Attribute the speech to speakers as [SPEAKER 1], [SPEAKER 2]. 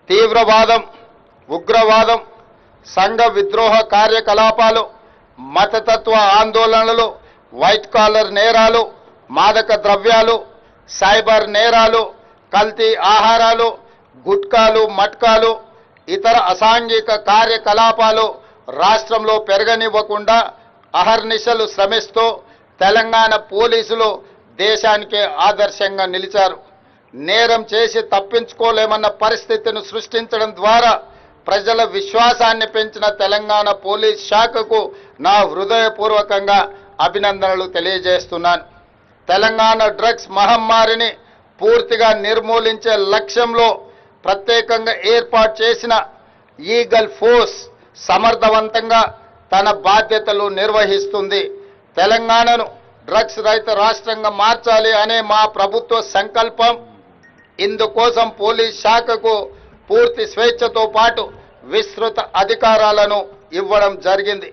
[SPEAKER 1] తీవ్రవాదం, ఉగ్రవాదం, సంఘ విద్రోహ కార్యకలాపాలు, మతతత్వ ఆందోళనలు, వైట్ కాలర్ నేరాలు, మాదక ద్రవ్యాలు, సైబర్ నేరాలు, కల్తీ ఆహారాలు, గుట్కాలు, మట్కాలు, ఇతర అసాంఘిక కార్యకలాపాలు రాష్ట్రంలో పెరగనివ్వకుండా అహర్నిశలు శ్రమిస్తూ తెలంగాణ పోలీసులు దేశానికే ఆదర్శంగా నిలిచారు. నేరం చేసి తప్పించుకోలేమన్న పరిస్థితిని సృష్టించడం ద్వారా ప్రజల విశ్వాసాన్ని పెంచిన తెలంగాణ పోలీస్ శాఖకు నా హృదయపూర్వకంగా అభినందనలు తెలియజేస్తున్నాను. తెలంగాణ డ్రగ్స్ మహమ్మారిని పూర్తిగా నిర్మూలించే లక్ష్యంలో ప్రత్యేకంగా ఏర్పాటు చేసిన ఈగల్ ఫోర్స్ సమర్థవంతంగా తన బాధ్యతలు నిర్వహిస్తుంది. తెలంగాణను డ్రగ్స్ రహిత రాష్ట్రంగా మార్చాలి అనే మా ప్రభుత్వ సంకల్పం. ఇందుకోసం పోలీస్ శాఖకు పూర్తి స్వేచ్ఛతో పాటు విస్తృత అధికారాలను ఇవ్వడం జరిగింది.